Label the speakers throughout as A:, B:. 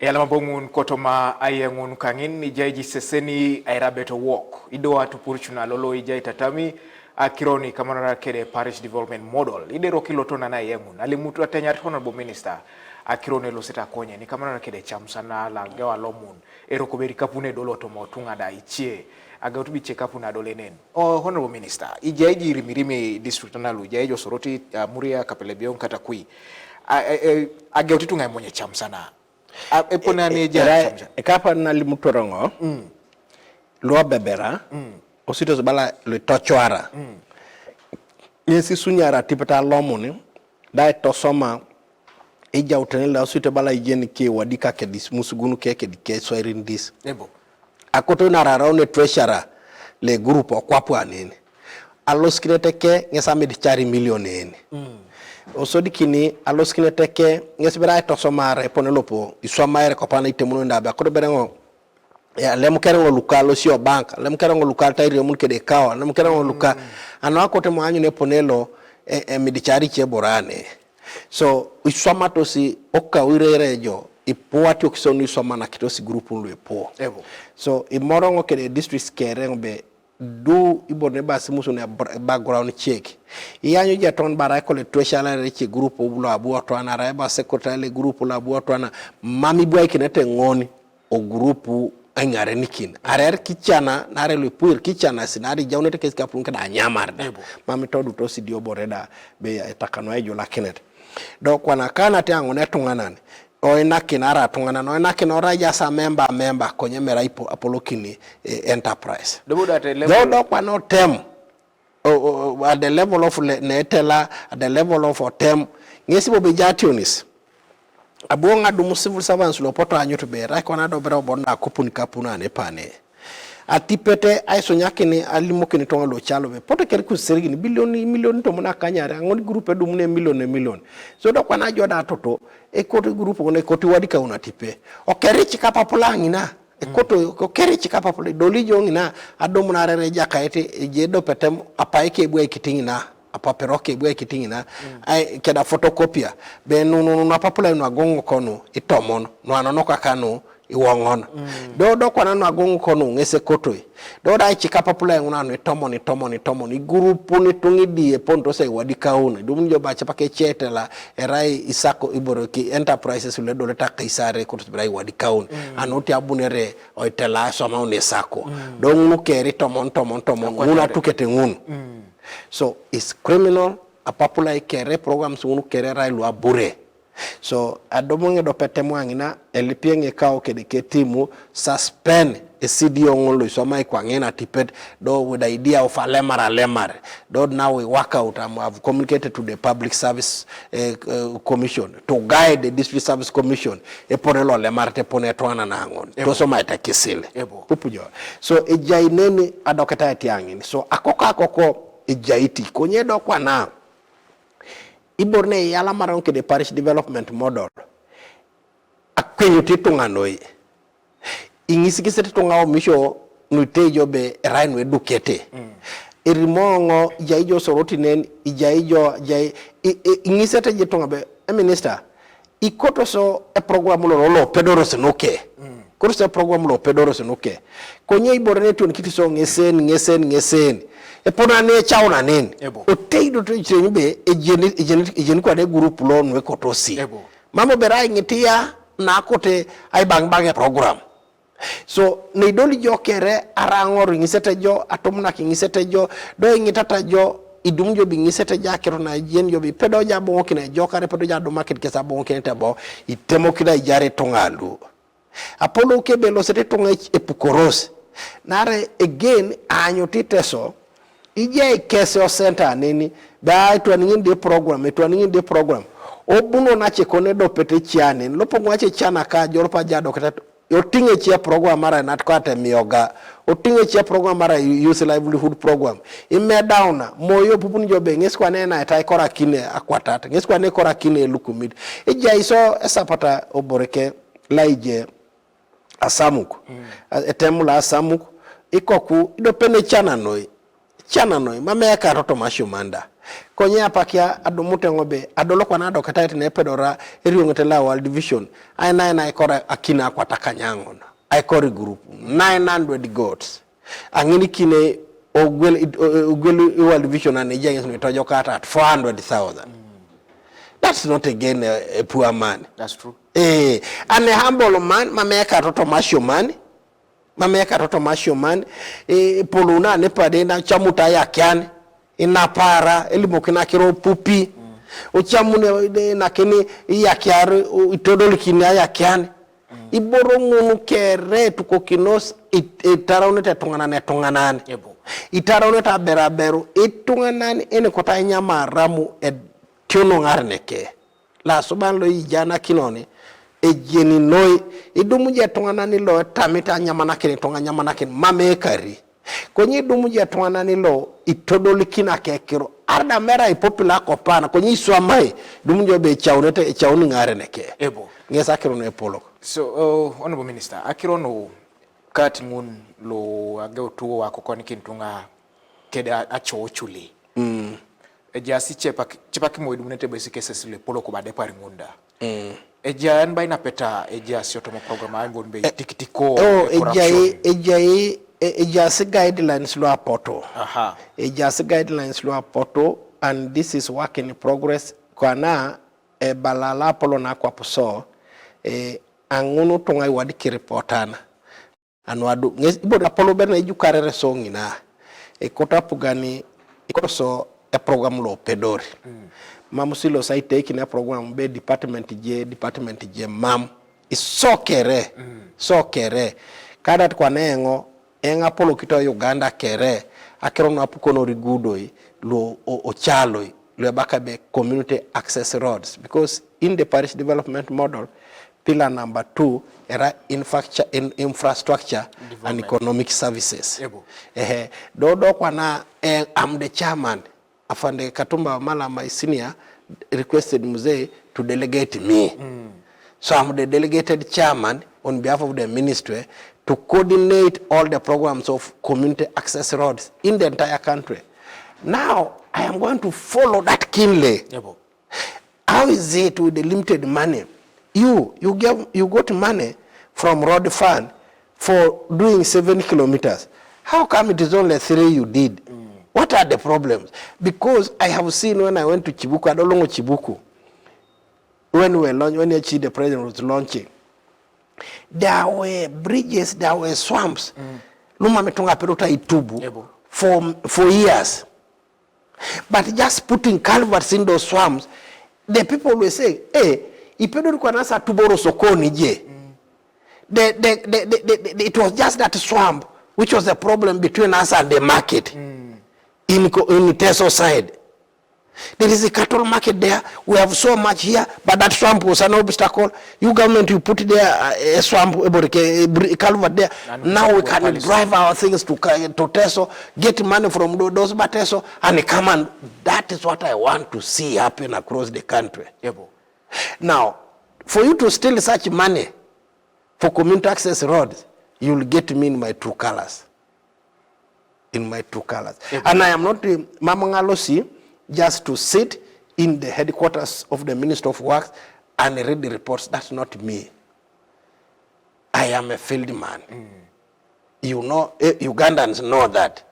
A: Yalama bongun kotoma ayengun kangin ni jaiji seseni AIRABET WOK. Ido watu purchuna lolo ijai tatami akironi kamanara kede parish development model. Ide roki lotona na ayengun. Alimutu atenyari honorable minister akironi lo seta konye. Ni kamanara kede chamsana la gawa lomun. Ero kuberi kapune dolo tomo tunga da ichie. Aga utubi chekapuna dole nen. Honorable minister. Ijaiji rimirimi district analu. Ijaijo soroti muria kapelebion katakui. Aga utitunga mwenye chamsana. Epona neja
B: ekapa na limutorongo lo bebera osito bala le tochwara yesi sunyara tipata lomoni dai tosoma eja utene la osito bala yeni ke wadika ke dis musugunu ke dike so irindis
A: ebo
B: akoto na rara one treasurer le grupo kwapo anene aloskirete ke ngesa medichari million osodi kini aloskine teke ngesibira to somare ponelopo isomare kopana itemuno ndabe akodo berengo ya lemu kerengo lukalo sio bank lemu kerengo lukal tayri mun kede kawa lemu kerengo luka ano akote mo anyu ne ponelo medichari che borane so isoma to si oka wirerejo ipoati okisonu isoma na kitosi grupu lwepo
A: ebo
B: so imorongo kede district kerengo be do ibone basi musu ne background check iyanyo jaton bara ko le treasurer rechi groupe bulo abu to ana reba secretary le groupe la abu to ana mami boy kinete ngoni o groupe angare nikin arer kichana nare le pour kichana sinari jawnete keska pun kada nyamarda mami to du to sidio boreda be etakano ejo la kinet do kwana kana te angone tunganane o inakinara tungana no inakinora ya sa member konye mera ipo apolokini enterprise
A: do that level
B: do kwa no tem at the level of netela at the level of tem ngesi bo be jationis abonga dum civil servants lo poto anyoto be ra kona do bera bonna kopuni kapuna ne pane atipete aiso nyakini alimokini tonga lo chalo be poto kelku sergini million to mona kanyare ngoni groupe dum ne million so do kwana joda toto e koto groupe ne koto wadika unatipe o kerichi kapapula ngina e koto ko kerichi kapapula dolijo ngina adomu na rere jakaete je do petem apaike ebu ekitingina apaperoke ebu ekitingina ai keda photocopia be nunu na papula ino agongo kono itomono no anono kakano iwongon do kwana no agongo kono ngese kotoi do da chika papula nguna no tomoni grupu ni tungidi e ponto se wadika una dum jo bacha pake chetela erai isako iboroki enterprises le do ta kaisare ko to brai wadika una anoti abunere o tela so ma one sako do ngunu keri tomon nguna tukete ngunu so is criminal a papula kere programs ngunu kere rai lo abure so adomonge do petemwangina elipienge kao kedike timu suspend a CDO ngolo so mai kwangena tipet do with the idea of a lemar do now we work out have communicated to the public service commission to guide the district service commission e ponelo lemar te ponetwana na ngon to so mai takisile pupujo so ejaineni adokata tiangini so akoko ejaiti konyedo kwa na iborne yala maronke de parish development model akwenyo titunganoi ingisikisete tungao misho nutejo be rainwe dukete irimongo jaijo sorotinen ijaijo ingisete jitunga be minister ikoto so e program lo pedoro senoke kurse program lo pedoro senoke konye iborne tun kitiso ngesen e pona ne chauna nen o teido to chirebe ejeni kwa de group lo nwe kotosi mamo berai ngitia na kote ai bang program so ne doli jokere arangor ngisete jo atomna ngisete jo do ngitata jo idumjo bi ngisete jakero na jen jo bi pedo jabo kine jokare pedo jado market kesa bon kine tebo itemo kida jare tongalu apolo kebe lo sete tonga epukoros nare again anyo titeso ije kese o center nini ba to nginde program obuno na chekone do pete chiane lopo ngwache chana ka joropa jado kata otinge chia program mara na kwate mioga otinge chia program mara youth livelihood program ime down moyo pupuni jobe ngesikwa nena etai kora kine akwatata ngesikwa ne kora kine lukumid ija iso esapata oboreke laije asamuku etemula asamuku ikoku ido pene chana noi mame ya karoto mashumanda Konya pakia adumute ngobe adolo kwa nado katati ne pedora eriongotela World Division I kora akina kwa takanyangon I kori group 900 goats angini kine ogwel World Division and Ejangs metojo kata at 400,000. That's not again a poor man.
A: That's true.
B: And a humble man mameka toto masho man poluna ne padena chamuta ya kyane inapara elimokina kiro pupi ochamune na kini yakyar itodol kinya yakyane iborongunu kere tukokinos itaraune tungana itaraune ta berabero itunganani ene kota nyama ramu tiono ngarneke la suban lo ijana kinone ejeni noi idumuje tunganani lo tamita nyama nakini tunga nyama nakini mamekari konyi dumuje tunganani lo itodolikina kekiro arda mera ipopula kopana konyi swamai dumuje be chaunete chauni ngarneke ngesa kiro no epolo.
A: So honorable minister akirono kati ngun lo ageutuo wako kwa nikintunga kede achochuli ejasi chepaki moidu munete besike sesile polo kubade pari ngunda eja anba inapeta ejasi otomo programa ango nbe tikitiko
B: ejasi guidelines lo apoto ejasi guidelines lo apoto and this is work in progress kwana balala polo na kwa puso angunu tonga wadi reportana anwadu ibo na polo bena ejukarere songina kota pugani ikoso a program lo pedori mamusilo saite ikina program be department J mam isokere sokere kada kwa nengo enga polo kito Uganda kere akirono apukono rigudoi lo ochaloi lo bakabe community access roads because in the parish development model pillar number 2 era infrastructure and economic services. Dodo kwa na I'm the chairman afande Katumba Mala my senior requested Muzee to delegate me. So I'm the delegated chairman on behalf of the ministry to coordinate all the programs of community access roads in the entire country. Now I am going to follow that keenly. How is it with the limited money? You got money from road fund for doing 7 kilometers. How come it is only 3 you did? What are the problems? Because I have seen when I went to Chibuku, Adolongo Chibuku, when the president was launching, there were bridges, there were swamps. Luma metunga peruta itubu for years. But just putting culverts in those swamps, the people will say, hey, ipedo kwa nasa tuboro sokoni je. It was just that swamp which was the problem between us and the market in Teso side. There is a cattle market there. We have so much here, but that swamp was an obstacle. You government, you put there a swamp, a culvert there. Now we can drive our things to Teso, get money from those Teso, and come and that is what I want to see happen across the country. Now, for you to steal such money for community access roads, you will get me in my true colors. In my true colors. And I am not Mamangalosi just to sit in the headquarters of the Minister of Works and read the reports. That's not me. I am a field man. You know, Ugandans know that.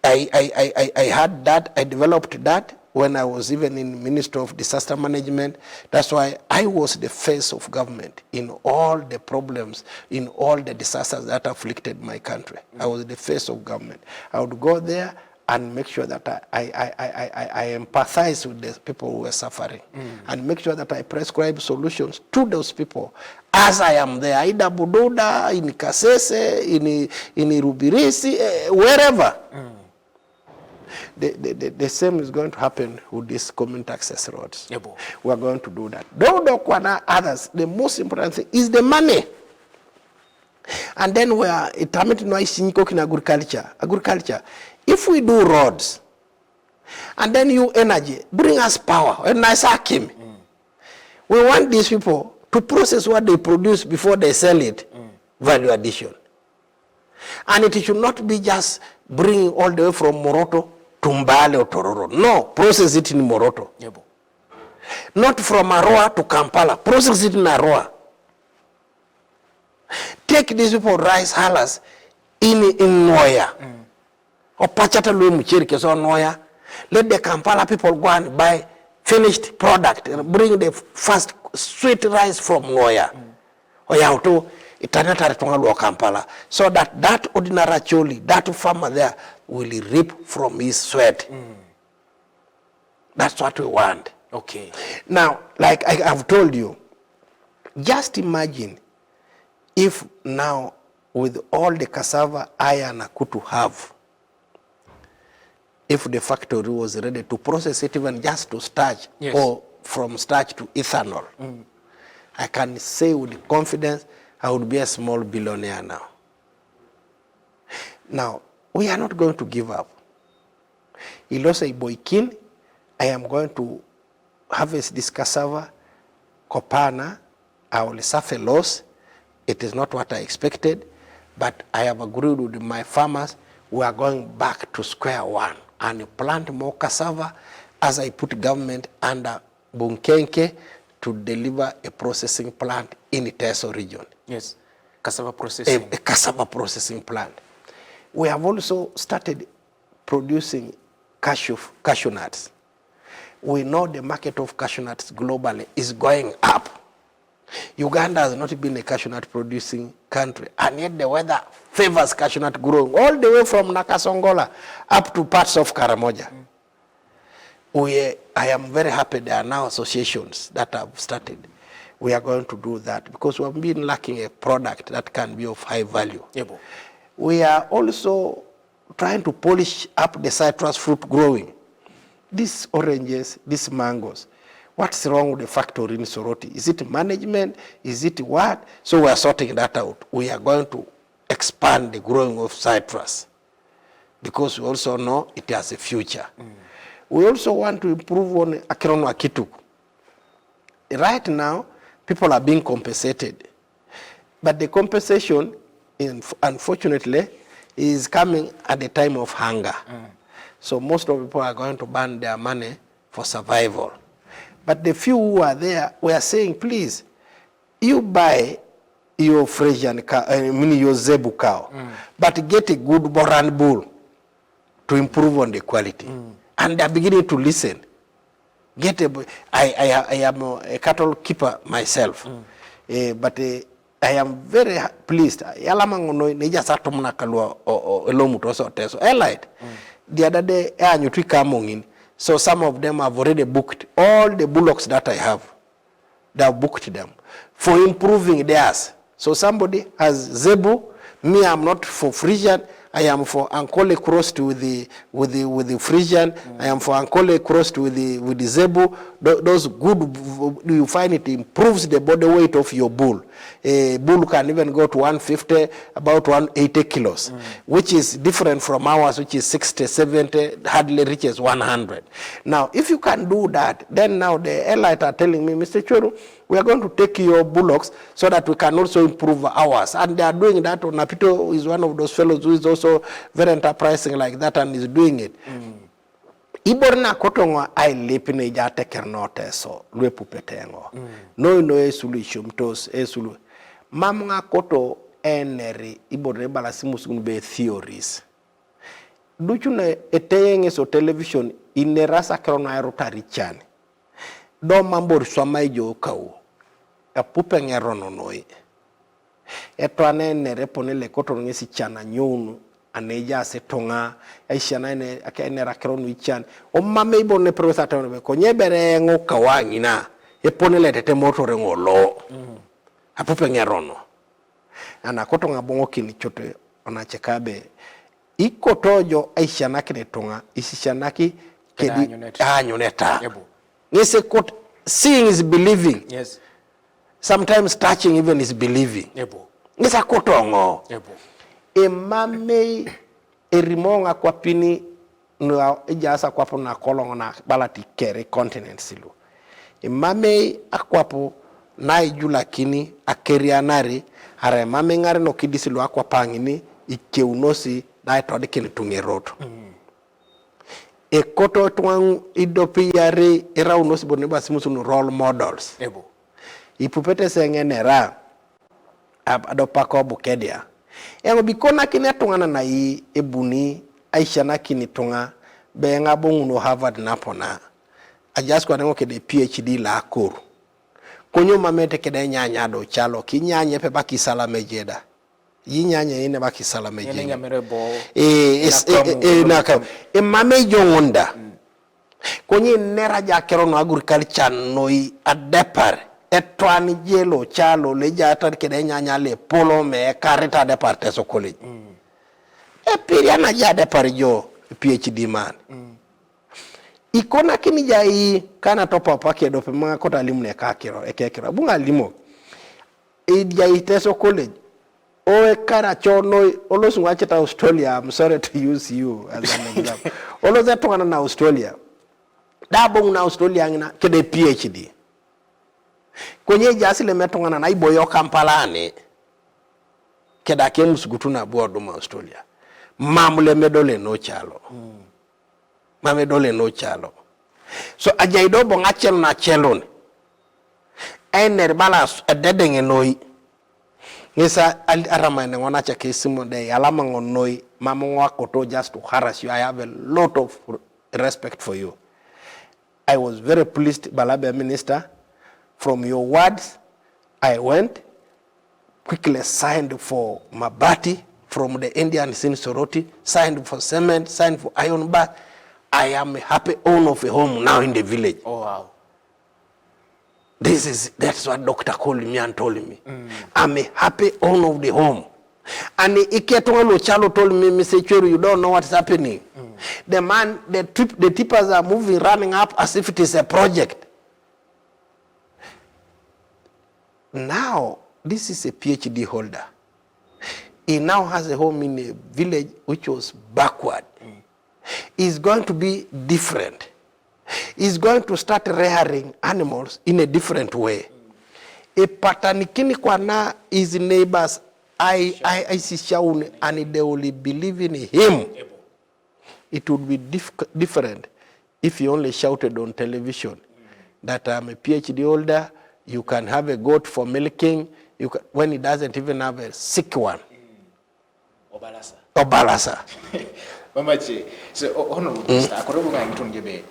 B: I had that, I developed that when I was even in Ministry of Disaster Management. That's why I was the face of government in all the problems, in all the disasters that afflicted my country. I was the face of government. I would go there and make sure that I empathize with the people who were suffering and make sure that I prescribe solutions to those people as I am there, either Bududa, in Kasese, in Rubirisi, wherever. The same is going to happen with these community access roads. We are going to do that. Others, the most important thing is the money. And then we are in agriculture. If we do roads, and then you energy, bring us power, a nice akim. We want these people to process what they produce before they sell it, value addition. And it should not be just bringing all the way from Moroto Tumbale or Tororo. No, process it in Moroto.
A: Yebo.
B: Not from Arua to Kampala. Process it in Arua. Take these people rice hullers in Noya. Or Pachata Muchirke so Noya. Let the Kampala people go and buy finished product. Bring the first sweet rice from Noya. Oyauto itanata retonga Kampala. So that ordinary choli, that farmer there will reap from his sweat. That's what we want.
A: Okay.
B: Now, like I have told you, just imagine if now with all the cassava iron Kutu have, if the factory was ready to process it even just to starch,
A: yes,
B: or from starch to ethanol, I can say with confidence I would be a small billionaire now. Now, we are not going to give up. Ilose Boykin, I am going to harvest this cassava, Kopana, I will suffer loss. It is not what I expected, but I have agreed with my farmers. We are going back to square one and plant more cassava as I put government under Bunkenke to deliver a processing plant in the Teso region.
A: Yes, cassava processing.
B: A cassava processing plant. We have also started producing cashew nuts. We know the market of cashew nuts globally is going up. Uganda has not been a cashew nut producing country, and yet the weather favors cashew nut growing all the way from Nakasongola up to parts of Karamoja. I am very happy there are now associations that have started. We are going to do that because we have been lacking a product that can be of high value.
A: Yebo.
B: We are also trying to polish up the citrus fruit growing. These oranges, these mangoes, what's wrong with the factory in Soroti? Is it management? Is it what? So we are sorting that out. We are going to expand the growing of citrus because we also know it has a future. We also want to improve on Akirono Akituk. Right now, people are being compensated. But the compensation, unfortunately, is coming at the time of hunger. So most of the people are going to burn their money for survival. But the few who are there, we are saying, please, you buy your Frisian cow, your Zebu cow, but get a good Boran bull to improve on the quality. And they are beginning to listen. I am a cattle keeper myself, but I am very pleased. The other day, so some of them have already booked all the bullocks that I have. They have booked them for improving theirs. So somebody has Zebu. Me, I'm not for Frisian. I am for Ankole crossed with the Frisian. I am for Ankole crossed with the Zebu. Those good, you find it improves the body weight of your bull. A bull can even go to 150, about 180 kilos, which is different from ours, which is 60, 70, hardly reaches 100. Now, if you can do that, then now the elite are telling me, Mr. Choro, we are going to take your bullocks so that we can also improve ours. And they are doing that. Napito is one of those fellows who is also very enterprising like that and is doing it. Iborna kotongo ai lepine jate kernote so lwepu petengo. No esulu ishumtos esulu. Mamnga koto eneri iborne balasimus be theories. Duchune eteyenge so television inerasa kerona erotari chani. Do mambor swamai jo kau. A pupe ngerono noi. Eto anene reponele koto ngesi chana nyunu. Aneja se tonga aishana ene akene rakronu ichan o mame ibo ne professor tawne ko nyebere ngo kawangi na eponele tete motore ngolo apupe ngerono ana kotonga bongo kini chote ona chekabe ikotojo aishana kene tonga isishanaki kedi anyoneta ngese kot seeing is believing. Yes, sometimes touching even is believing. Ngesa kotongo emame erimonga kwa pini no ejasa kwapo na kolongo na balati kere continent silu emame akwapo na ijula kini akerianari are mame ngare no kidisilu akwa pangini ikeunosi na etode kini tungeroto e koto twang idopi yare era unosi bonne basimusun role models
A: ebo
B: ipupete sengenera adopako bukedia engo bikona kine tungana na yi ebuni aisha na kini tunga benga bonguno Harvard napona ajas kwa nengo kede PhD la akuru konyo mamete kede nyanya do chalo ki nyanya pe baki sala mejeda yi nyanya ine baki sala mejeda
A: yene ngamerebo
B: naka mame jongonda konyi nera jakero no agriculture noi adepar etwani jelo chalo le jatar kede nyanya le polo me karita depar teso college e piriana ja depar jo PhD man ikona kini jai kana topa pake do pe mga kota limu ne kakiro ekekiro bunga limo e jai teso college o e kara chono olosu ngacheta Australia. I'm sorry to use you as an example oloze tongana na Australia dabo na Australia ngina kede PhD konye jasi le metongana na iboyo Kampala ne keda kemusugutuna board ma Australia mamule medole no chalo mame dole no chalo so ajaido bo ngachel na chelon ener balas ededenge noi ngisa arama ne ngona cha kesimo de alama ngonoi mama wakoto just to harass you. I have a lot of respect for you. I was very pleased, Balabe Minister, from your words. I went quickly signed for Mabati from the Indian Sin Sorority, signed for cement, signed for iron bar. I am a happy owner of a home now in the village.
A: Oh wow.
B: That's what doctor called me and told me. I'm a happy owner of the home. And Iketongalo Chalo told me, Mr. Churu, you don't know what's happening. The tippers are moving, running up as if it is a project. Now, this is a PhD holder. He now has a home in a village which was backward. It's going to be different. He's going to start rearing animals in a different way. A patanikini kwa na his neighbors, I see Shaun, and they will believe in him. It would be different if he only shouted on television that I'm a PhD holder, you can have a goat for milking, when he doesn't even have a sick one. Obalasa.
A: Mamache, so honorable Minister, akorobo nga ngitungebe.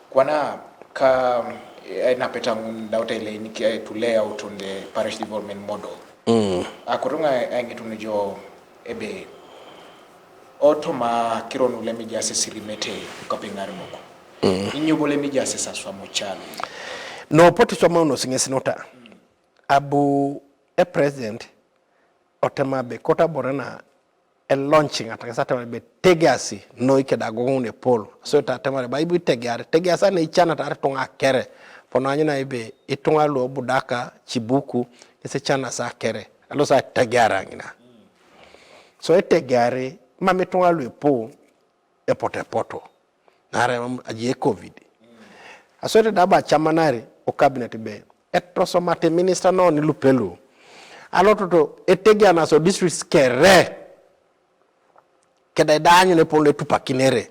A: Kwana ka napeta mundauta ile niki to lay out on the parish development model. Akoronga ngitunejo ebe otoma kirono le mijase sirimete ukapingari moko. Inyubo le mijase saswa mochalo.
B: No poti soma no singesinota. Abu a president otema be kota borana a launching atakasata be tegasi no ikeda gongune polo so tatema ba ibu tegasa ne chana ta tonga kere ponanyo na ibe itonga lo budaka chibuku ese chana sa kere alo sa tegara ngina so tegare mame tonga lo po e poto nare aje covid aso te daba chamanare o cabinet be etrosomate minister no ni lupelu aloto etegana so district kere keda danyo ne ponle tupakinere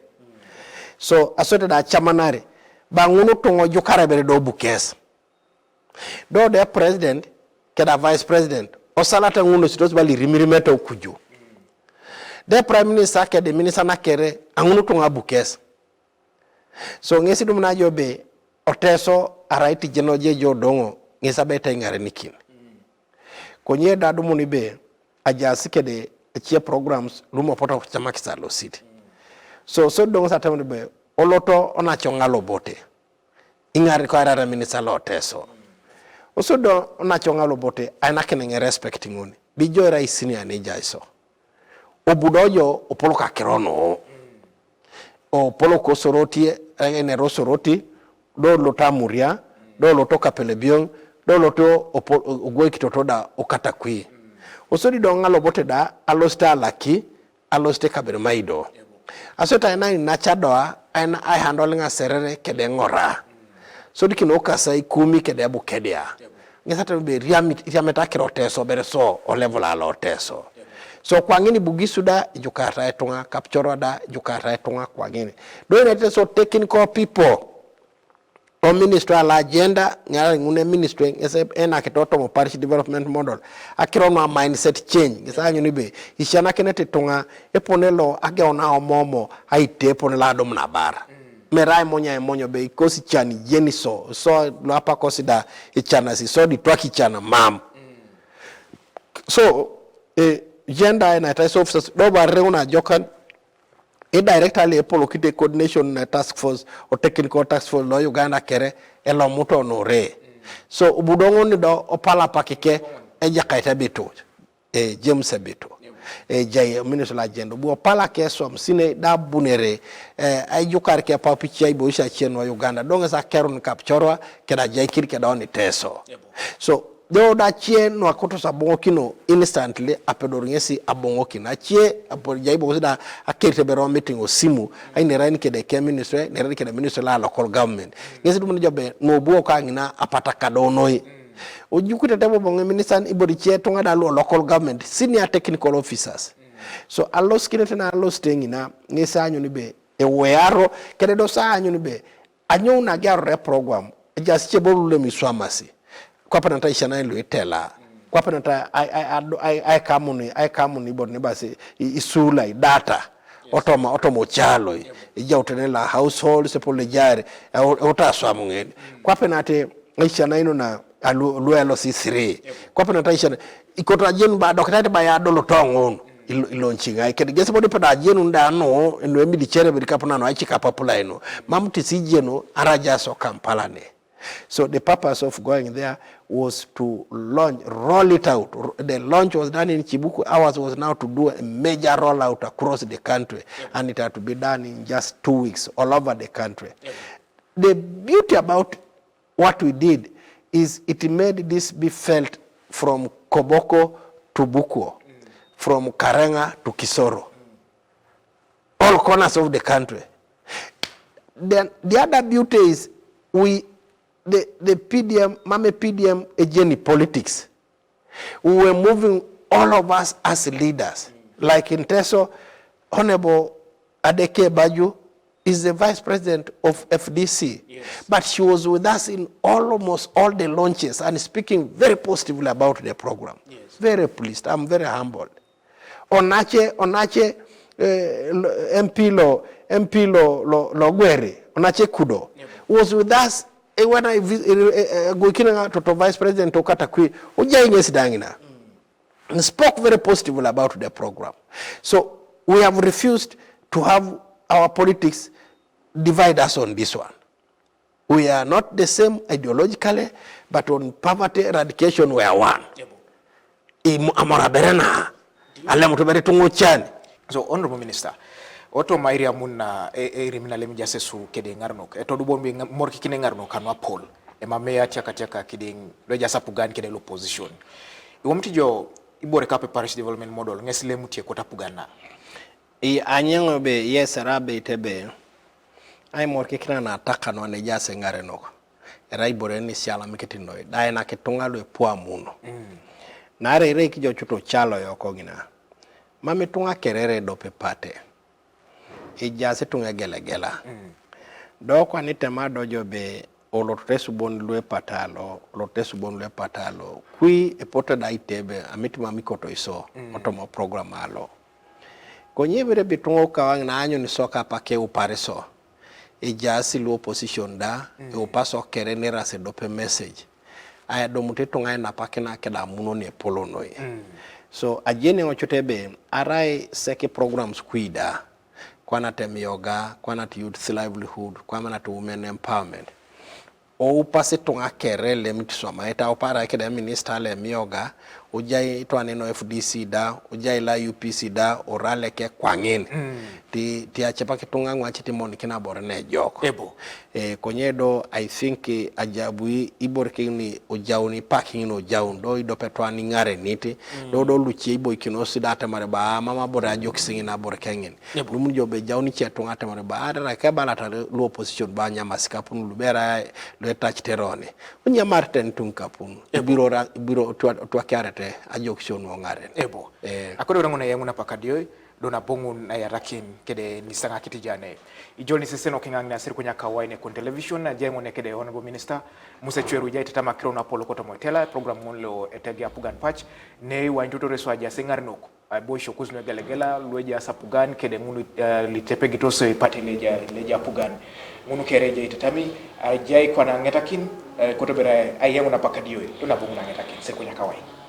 B: so asote da chamanare banguno tongo jukara bere do bukes do the president keda vice president o salata nguno sitos bali rimirimeta okuju the prime minister keda minister nakere anguno tongo bukes so ngesi dum na jobe oteso araiti jenoje jodongo ngesa beta ngare nikin konye dadu muni be ajasi kede chia programs lumo poto chama kisalo city so dongo satamde be oloto ona chongalo bote ingari ko ara minister lo teso so do ona chongalo bote ana kenenge respect ngoni bi jora isini ani jaiso obudojo opolo ka kirono o polo ko soroti ene rosoroti do lotamuria do lotoka pelebion do loto ogwe kitotoda okatakwi osodi do ngalo bote da alosta laki aloste kabere maido asota ina nachadoa ina I handling a serere kede ngora so dikino kasa ikumi kede bukedia ngesata be riameta kiroteso bere so o level alo teso So kwangini bugisuda jukata etunga capture da jukata etunga kwangini. Do it so technical people. O ministry ala agenda ngara ngune ministry ngese ena kitoto mo parish development model. Akiro no mindset change. Ngesa nyuni be ishana kenete tunga eponelo age ona omomo haite eponela dom na bara. Merai monya emonyo be kosi chani yeni so lo apa kosida ichana si so di twaki chana mam. So gender and ITS officers do ba reuna jokan directly apolokite coordination task force or technical task force lo Uganda kere elo muto no re. So ubudongo ni do opala pakike jakaita beto James beto jay minister la agenda bu opala ke som sine da bunere ay jukar ke papichi ay bo isha chien wa Uganda donga sa keron capture ke da jay kir ke da oni teso. So do da chien no akoto sa bongo kino instantly apedor ngesi abongo kina chie apor jay bo da akerte bero meeting o simu ay ne ran ke de ke ministre ne ran ke de ministre la local government ngesi dum jobe no buo ka ngina apata kadonoi ojukute tebo bongo minister ibori chie tonga da local government senior technical officers. So allo skinete na allo staying na ngesi anyu ni be e wearo kede do sa anyu ni be anyu na garo program just chebo le miswamasi kwa panata ishana ilo itela kwa panata ai kamuni bodi basi isula data otomo chalo ija utenela household sepole jari otaswa mungeni kwa panate ishana ino na luelo C3 kwa panata ishana ikota jenu ba dokitati ba ya dolo tongon ilonching kedi gese bodi pada jenu ndano eno emidi chere bidi kapuna no aichika papula ino mamuti sijeno araja so Kampala ne. So the purpose of going there was to roll it out. The launch was done in Chibuku. Ours was now to do a major rollout across the country. And it had to be done in just 2 weeks all over the country. The beauty about what we did is it made this be felt from Koboko to Bukuo, from Karenga to Kisoro, all corners of the country. Then the other beauty is the PDM, Mame PDM, ageni politics. We were moving all of us as leaders. Like in Teso, Honorable Adeke Baju is the vice president of FDC. Yes. But she was with us in almost all the launches and speaking very positively about the program. Yes. Very pleased. I'm very humbled. Onache MP Logwere, Onache Kudo, was with us when I go to vice president Okatakui, Dangina, and spoke very positively about the program. So we have refused to have our politics divide us on this one. We are not the same ideologically, but on poverty eradication we are one.
A: So, Honorable Minister, Oto Mairia Muna Rimina Lemjasesu Keding Arnok, Etodubombi Morki Kinengarno Kanwa Paul, Emamea Chaka Kidding, Rejasapugan Kedel opposition. You want to jo Ibore Cape Parish Development Model, Nesle Mutia Kotapugana.
B: Anyango be, yes, Arabe Tebe. I'm working on a Takano and a Jasengarenok. A Raiboreni Siala Miketino, Diana Ketonga le Pua Muno. Nare Reki Jochuto Chalo Yokogina. Mame tunga kerere dope pate. Ijase tunga gela. Do kwa nitema dojo be olotesu bon lue patalo. Kui epote da itebe amiti mamikoto iso. Otomo program alo. Konye vire bitungo kawang na anyo ni soka pake upareso. Ijase lu opposition da. Upaso kere nera se dope message. Aya domute tunga na pake na keda muno ni polo noi. So ajene ochotebe arai seke programs kuida kwana temyoga kwana youth livelihood kwana to women empowerment o upase tonga kere lemitsoma eta opara ke minister le myoga ujai to aneno FDC da ujai la UPC da orale ke kwangeni ti achepa kitunga ngwachiti moni kina borne joko
A: ebo
B: konyedo I think ajabui iborkini ojauni parking no jaundo ido petwani ngare niti do luchi ibo ikinosi data mareba mama bora jokisingi na borkengen lumunjo be jauni chetunga tamare ba adara ke balata lu opposition ba nyama sikapunu lubera lo be touch terone unya marten tun kapun biro to karate a joction mo ngaren
A: ebo akodo ngona yanguna pakadio dona bongu na yarakin kede ni sanga kitijane ijoni seseno kingangna sir kunya kawaine kon television na jengo ne kede honorable minister Musa Chweru jay tama kiro na polo koto motela program monlo etegi apugan patch ne wa ntoto reswa ja sengarnoko boy shokus no galegela loja sapugan kede munu litepe gitoso ipate leja apugan munu kereje itatami jay kwana ngetakin koto bera ayengo na pakadio dona bongu na ngetakin sir kunya kawaine